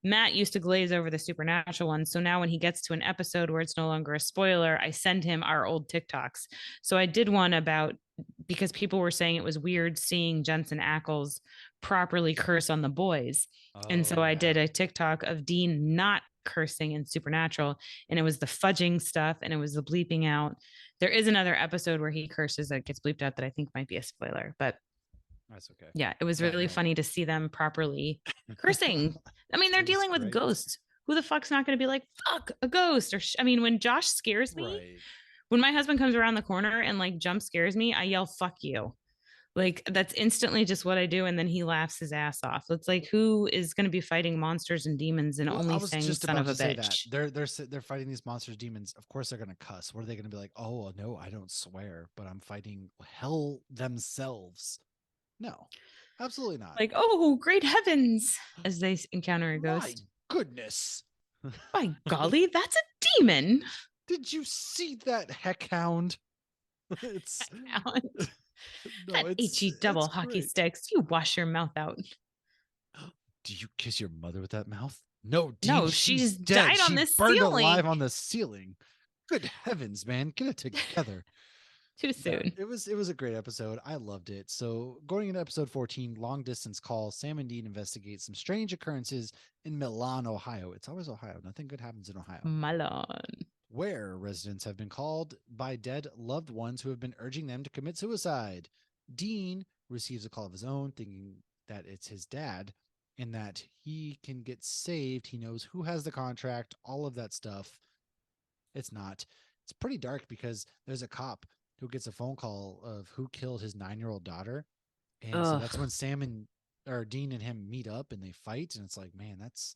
Matt used to glaze over the supernatural one. So now when he gets to an episode where it's no longer a spoiler, I send him our old TikToks. So I did one about because people were saying it was weird seeing Jensen Ackles properly curse on the boys. And Oh so I did yeah. a TikTok of Dean not cursing in Supernatural. And it was the fudging stuff and it was the bleeping out. There is another episode where he curses that gets bleeped out that I think might be a spoiler. But That's okay. yeah, it was Yeah, really no. funny to see them properly cursing. I mean, they're It was dealing with great. ghosts. Who the fuck's not going to be like, fuck, a ghost? I mean, when Josh scares me, Right. when my husband comes around the corner and like jump scares me, I yell, fuck you. Like that's instantly just what I do. And then he laughs his ass off. It's like, who is going to be fighting monsters and demons and Well, I only was saying just son about of to a say that bitch? they're fighting these monsters, demons. Of course, they're gonna cuss. What are they gonna be like? Oh no, I don't swear, but I'm fighting hell themselves. No, absolutely not. Like, oh, great heavens, as they encounter a My ghost. goodness, By golly, that's a demon. did you see that heckhound? It's no, That HE it's double hockey great. sticks. You wash your mouth out. Do you kiss your mother with that mouth? No, Dean, No, she's she's dead. died on She this burned ceiling. alive on the ceiling. Good heavens, man, get it together. Too Yeah, soon. it was a great episode. I loved it. So going into episode 14, long distance call, Sam and Dean investigate some strange occurrences in Milan, Ohio. It's always Ohio. Nothing good happens in Ohio. Malon. Where residents have been called by dead loved ones who have been urging them to commit suicide. Dean receives a call of his own, thinking that it's his dad and that he can get saved. He knows who has the contract, all of that stuff. It's not. It's pretty dark because there's a cop who gets a phone call of who killed his 9-year-old daughter. And so that's Ugh. when Sam and or Dean and him meet up and they fight. And it's like, man, that's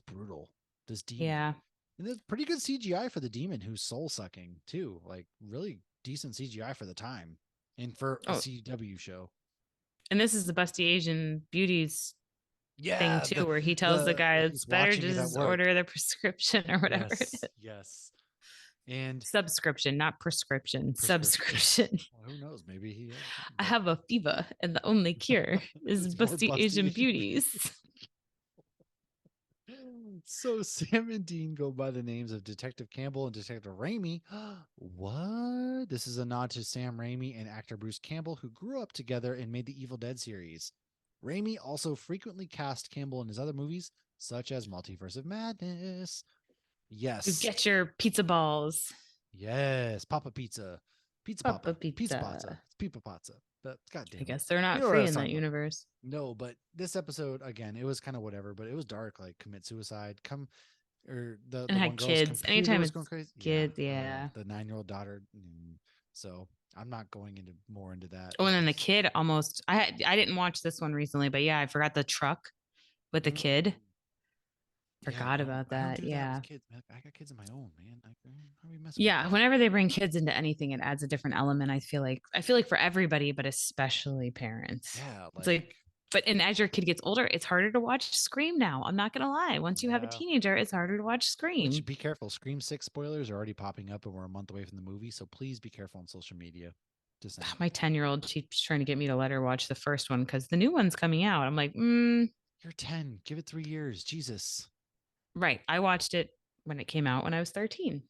brutal. This demon. Yeah. And there's pretty good CGI for the demon who's soul sucking too. Like really decent CGI for the time and for a Oh, CW show. and this is the Busty Asian Beauties thing Yeah, too, where he tells the the guy it's he's better watching to it at just work. order the prescription or whatever it Yes, is. yes. And Subscription, not prescription. prescription. Subscription. Well, who knows? Maybe he is, I but have a fever, and the only cure is it's more Busty busty Asian Asian Beauties. So Sam and Dean go by the names of Detective Campbell and Detective Raimi. What? This is a nod to Sam Raimi and actor Bruce Campbell, who grew up together and made the Evil Dead series. Raimi also frequently cast Campbell in his other movies, such as Multiverse of Madness. You Yes, get your pizza balls. yes, Papa Pizza, Papa Pizza Pizza, pizza. it's Pizza Pizza. But God I damn it, guess they're you not know what I free was in that talking about. universe. No, but this episode again, it was kind of whatever, but it was dark. Like commit suicide, come or the And one had girl's kids. computer Anytime was going it's crazy. Yeah, kids, yeah. the 9-year-old daughter. So I'm not going into more into that. Oh, and That then the was kid almost I didn't watch this one recently, but yeah, I forgot the truck with the kid. mm, yeah. Forgot about I don't that. do that with Yeah. kids, man. I got kids of my own, man. How are we messing with Yeah, that? whenever they bring kids into anything, it adds a different element. I feel like for everybody, but especially parents. Yeah, It's like, but and as your kid gets older, it's harder to watch Scream now. I'm not gonna lie. Once you have a yeah. teenager, it's harder to watch Which Scream. be careful. Scream 6 spoilers are already popping up, and we're a month away from the movie. So please be careful on social media. Just saying. My 10-year-old, she's trying to get me to let her watch the first one because the new one's coming out. I'm like, You're 10. Give it 3 years. Jesus. right. I watched it when it came out when I was 13.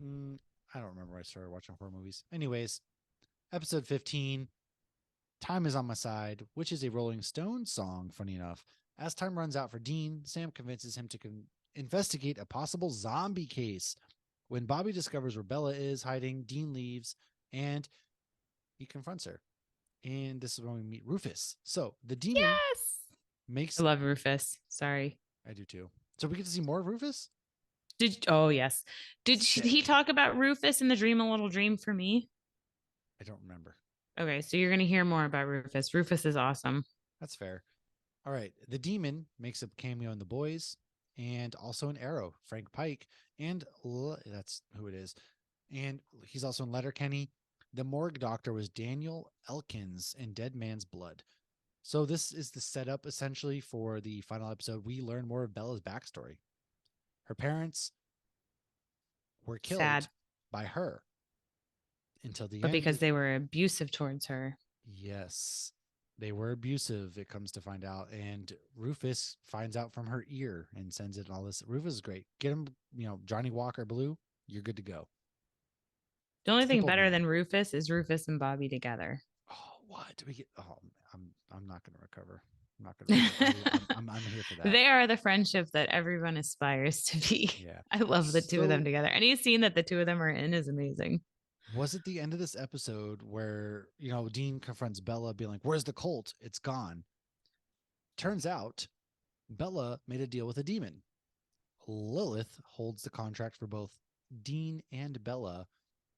Mm, I don't remember when I started watching horror movies. Anyways, episode 15, Time is on My Side, which is a Rolling Stones song, funny enough. As time runs out for Dean, Sam convinces him to investigate a possible zombie case. When Bobby discovers where Bella is hiding, Dean leaves and he confronts her. And this is when we meet Rufus. So the demon makes. I love Rufus. Sorry. I do too. So we get to see more of Rufus? Yes. Did he talk about Rufus in the Dream a Little Dream for me? I don't remember. Okay, so you're going to hear more about Rufus. Rufus is awesome. That's fair. All right. The demon makes a cameo in The Boys and also in Arrow, Frank Pike. And that's who it is. And he's also in Letterkenny. The morgue doctor was Daniel Elkins in Dead Man's Blood. So this is the setup essentially for the final episode. We learn more of Bella's backstory. Her parents were killed by her until the but end. Because they were abusive towards her. Yes, they were abusive, it comes to find out. And Rufus finds out from her ear and sends it all this. Rufus is great. Get him, Johnny Walker Blue, you're good to go. The only thing better than Rufus is Rufus and Bobby together. Oh, what do we get? Oh, I'm not going to recover. I'm not going to. I'm here for that. They are the friendship that everyone aspires to be. Yeah, I love the two of them together. Any scene that the two of them are in is amazing. Was it the end of this episode where Dean confronts Bella, being like, "Where's the Colt? It's gone." Turns out, Bella made a deal with a demon. Lilith holds the contract for both Dean and Bella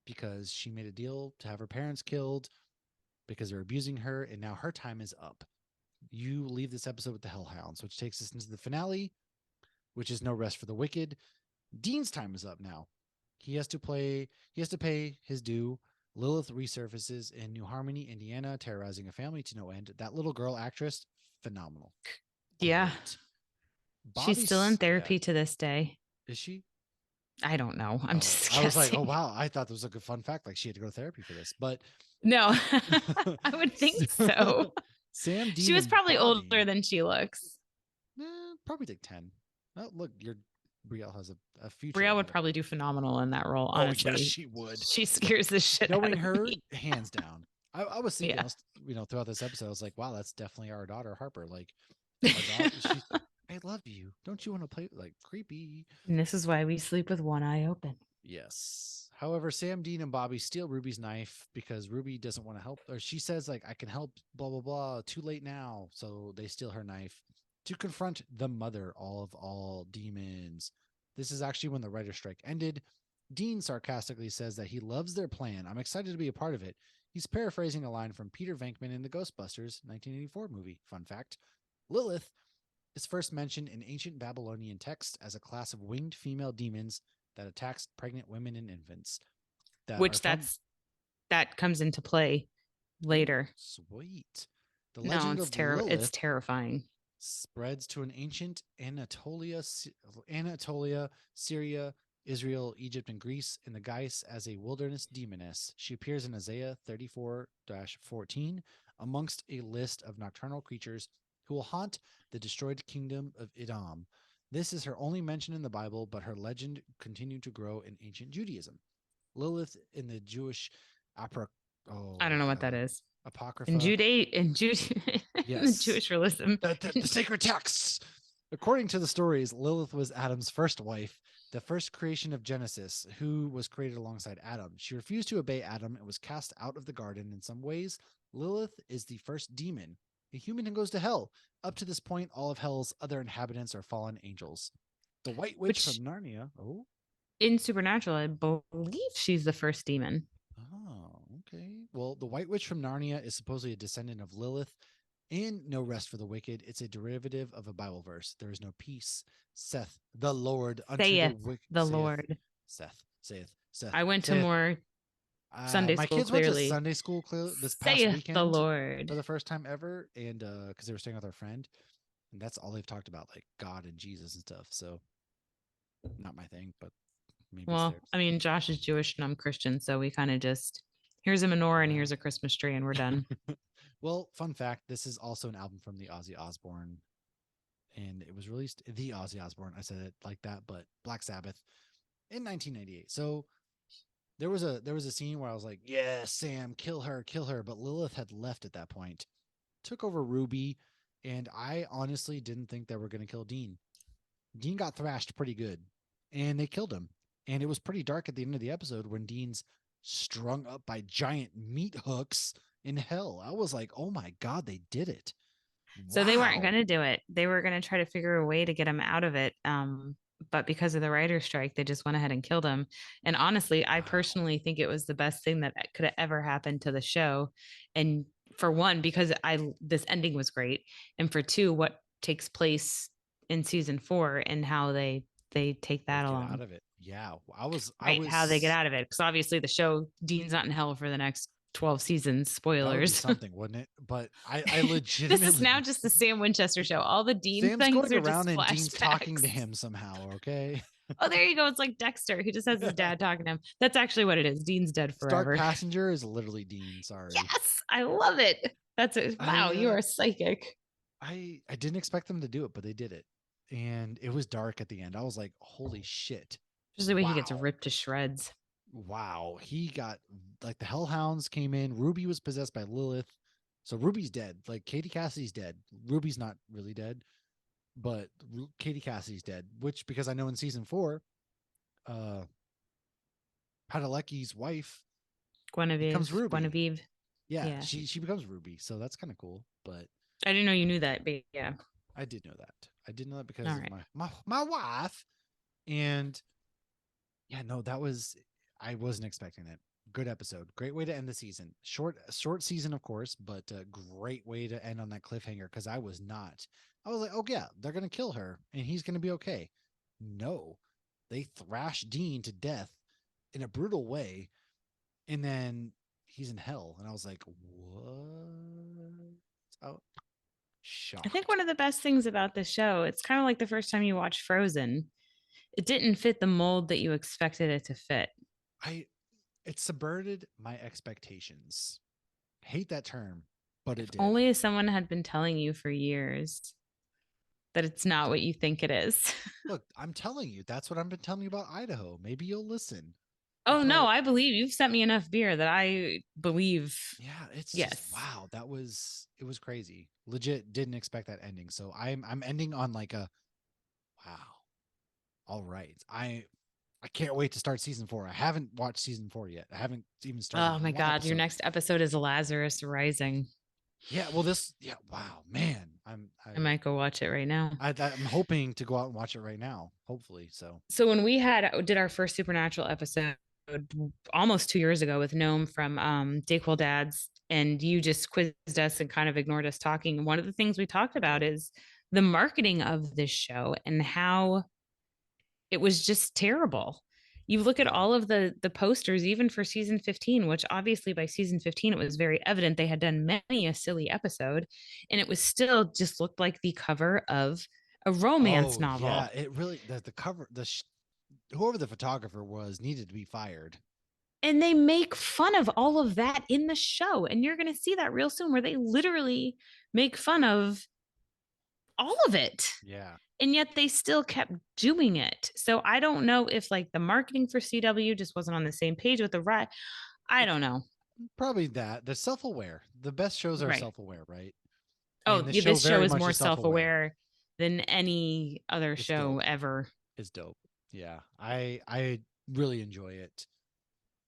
because she made a deal to have her parents killed because they're abusing her, and now her time is up. You leave this episode with the Hellhounds, which takes us into the finale, which is No Rest for the Wicked. Dean's time is up now. He has to pay his due. Lilith resurfaces in New Harmony, Indiana, terrorizing a family to no end. That little girl actress, phenomenal. Yeah. She's still in therapy to this day. Is she? I don't know. I'm just guessing. I was like, oh, wow. I thought that was a good fun fact. Like she had to go to therapy for this, but no, I would think so. Sam Dean. She was probably older than she looks. Probably like 10. Oh, look, Brielle has a future. Brielle would probably do phenomenal in that role. Honestly, yes, she would. She scares the shit out of me. Knowing her, hands down. I was thinking, throughout this episode, I was like, wow, that's definitely our daughter, Harper. Like, our daughter, I love you. Don't you want to play? Like, creepy. And this is why we sleep with one eye open. Yes. However, Sam, Dean, and Bobby steal Ruby's knife because Ruby doesn't want to help. Or she says, like, I can help, blah, blah, blah. Too late now. So they steal her knife to confront the mother of all demons. This is actually when the writer's strike ended. Dean sarcastically says that he loves their plan. I'm excited to be a part of it. He's paraphrasing a line from Peter Venkman in the Ghostbusters 1984 movie. Fun fact. Lilith is first mentioned in ancient Babylonian text as a class of winged female demons that attacks pregnant women and infants. That comes into play later. Sweet. The legend of Lilith, it's terrifying. Spreads to an ancient Anatolia, Syria, Israel, Egypt, and Greece in the guise as a wilderness demoness. She appears in Isaiah 34-14 amongst a list of nocturnal creatures who will haunt the destroyed kingdom of Edom. This is her only mention in the Bible, but her legend continued to grow in ancient Judaism. Lilith in the Jewish I don't know what that is. Apocrypha. In the Jewish religion. The sacred texts. According to the stories, Lilith was Adam's first wife, the first creation of Genesis, who was created alongside Adam. She refused to obey Adam and was cast out of the garden. In some ways, Lilith is the first demon, a human who goes to hell. Up to this point, all of hell's other inhabitants are fallen angels. The White Witch from Narnia. Oh. In Supernatural, I believe she's the first demon. Oh, okay. Well, the White Witch from Narnia is supposedly a descendant of Lilith. In No Rest for the Wicked, it's a derivative of a Bible verse. There is no peace, saith the Lord unto the wicked. The Lord. Saith. I went to more Sunday school. My kids went to Sunday school this past weekend. The Lord for the first time ever, and because they were staying with our friend, and that's all they've talked about, like God and Jesus and stuff. So, not my thing, but maybe. Well, I mean, Josh is Jewish and I'm Christian, so we kind of just here's a menorah and here's a Christmas tree, and we're done. Well, fun fact: this is also an album from the Ozzy Osbourne, and it was released the Ozzy Osbourne. I said it like that, but Black Sabbath in 1998. So. There was a scene where I was like, yeah, Sam, kill her. But Lilith had left at that point, took over Ruby, And I honestly didn't think they were going to kill Dean. Dean got thrashed pretty good, and they killed him. And it was pretty dark at the end of the episode when Dean's strung up by giant meat hooks in hell. I was like, oh my God, they did it. So they weren't Wow. going to do it. They were going to try to figure a way to get him out of it. But because of the writer's strike, they just went ahead and killed him. And honestly, I Wow. personally think it was the best thing that could have ever happened to the show. And for one, because this ending was great, and for two, what takes place in season 4 and how they take They that get out along, of it. Yeah. I right? How they get was, out of it. Because obviously, the show Dean's not in hell for the next 12 seasons. that would be Spoilers. something, wouldn't it? But I This is now legitimately, just the Sam Winchester show. All the Dean Sam's things going are around just and Dean's talking to flashbacks. him somehow. Okay. Oh, there you go. It's like Dexter. He just has his dad talking to him. That's actually what it is. Dean's dead Start forever. Passenger is literally Dean. Sorry. Yes, I love it. That's it. I, Wow, you are psychic. I didn't expect them to do it, but they did it. And it was dark at the end. I was like, holy shit. Just the way he gets Wow. ripped to shreds. Wow. He got like the Hellhounds came in. Ruby was possessed by Lilith. So Ruby's dead. Like Katie Cassidy's dead. Ruby's not really dead, but Katie Cassidy's dead, which because I know in season 4, uh Padalecki's wife becomes Guinevere. Ruby. Guinevere. Yeah, Yeah. she becomes Ruby. So that's kind of cool. But I didn't know you knew that, but yeah. I did know that. I did know that because All of right. my wife. And yeah, no, that was I wasn't expecting that. Good episode. Great way to end the season. Short season, of course, but a great way to end on that cliffhanger because I was not. I was like, oh yeah, they're gonna kill her and he's gonna be okay. No, they thrash Dean to death in a brutal way, and then he's in hell. And I was like, what? Oh, I think shocked. one of the best things about this show, it's kind of like the first time you watch Frozen. It didn't fit the mold that you expected it to fit. I it subverted my expectations. Hate that term, but If it did. only someone had been telling you for years that it's not what you think it is. Look, I'm telling you, that's what I've been telling you about Idaho. Maybe you'll listen. Oh no, But I believe you've sent me enough beer that I believe. yeah, it's just Yes. wow, it was crazy. Legit didn't expect that ending. So I'm ending on like a wow. All right. I can't wait to start season 4. I haven't watched season 4 yet. I haven't even started Oh my one God, your episode. next episode is Lazarus Rising. Yeah, well this yeah, wow, man. I might go watch it right now. I'm hoping to go out and watch it right now, hopefully. So, So when we did our first Supernatural episode almost 2 years ago with Gnome from Dayquil Dads, and you just quizzed us and kind of ignored us talking. And one of the things we talked I about did. is the marketing of this show and how it was just terrible. You look at Yeah. all of the posters, even for season 15, which obviously by season 15 it was very evident they had done many a silly episode, and it was still just looked like the cover of a romance Oh, yeah, novel. it really the cover whoever the photographer was needed to be fired. And they make fun of all of that in the show. And you're going to see that real soon, where they literally make fun of all of it. Yeah. And yet they still kept doing it. So I don't know if like the marketing for CW just wasn't on the same page with the right. I It's don't know. probably that. They're self-aware. The best shows are Right. self-aware, right? And Oh, the yeah, show this show very is much more is self self-aware. aware than any other It's show dope. ever. It's dope. Yeah. I really enjoy it.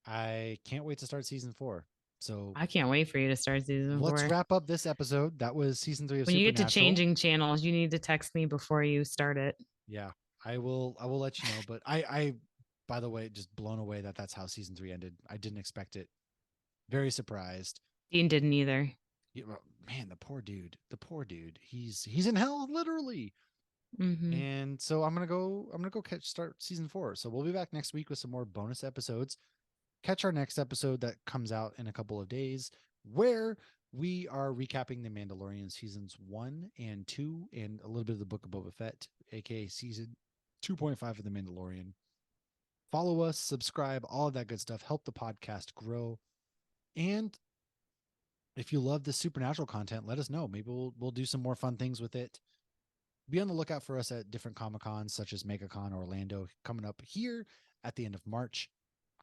I can't wait to start season 4. So I can't wait for you to start season let's 4. wrap up this episode. That was season 3 of When you get to Supernatural. changing channels, you need to text me before you start it. Yeah. I will let you know, but I by the way just blown away that that's how season 3 ended. I didn't expect it. Very surprised. Dean didn't either. Yeah, man, the poor dude. The poor dude. He's in hell literally. Mm-hmm. And so I'm gonna go start season 4. So we'll be back next week with some more bonus episodes. Catch our next episode that comes out in a couple of days, where we are recapping the Mandalorian seasons 1 and 2 and a little bit of the Book of Boba Fett, aka season 2.5 of the Mandalorian. Follow us, subscribe, all of that good stuff. Help the podcast grow. And if you love this supernatural content, let us know. Maybe we'll do some more fun things with it. Be on the lookout for us at different Comic Cons, such as MegaCon Orlando, coming up here at the end of March.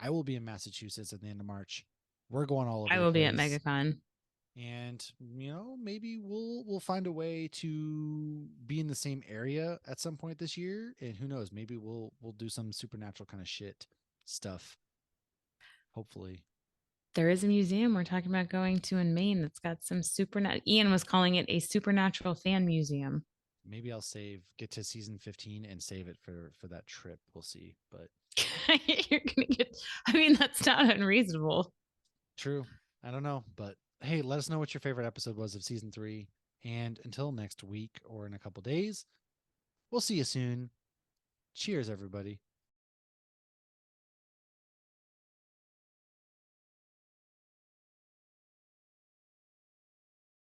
I will be in Massachusetts at the end of March. We're going all over I the will be at place. MegaCon. And maybe we'll find a way to be in the same area at some point this year. And who knows, maybe we'll do some supernatural kind of shit stuff. Hopefully. There is a museum we're talking about going to in Maine that's got some supernatural. Ian was calling it a supernatural fan museum. Maybe I'll get to season 15 and save it for that trip. We'll see. But You're gonna get. I mean, that's not unreasonable. true. I don't know. But hey, let us know what your favorite episode was of season 3. And until next week or in a couple days, we'll see you soon. Cheers, everybody.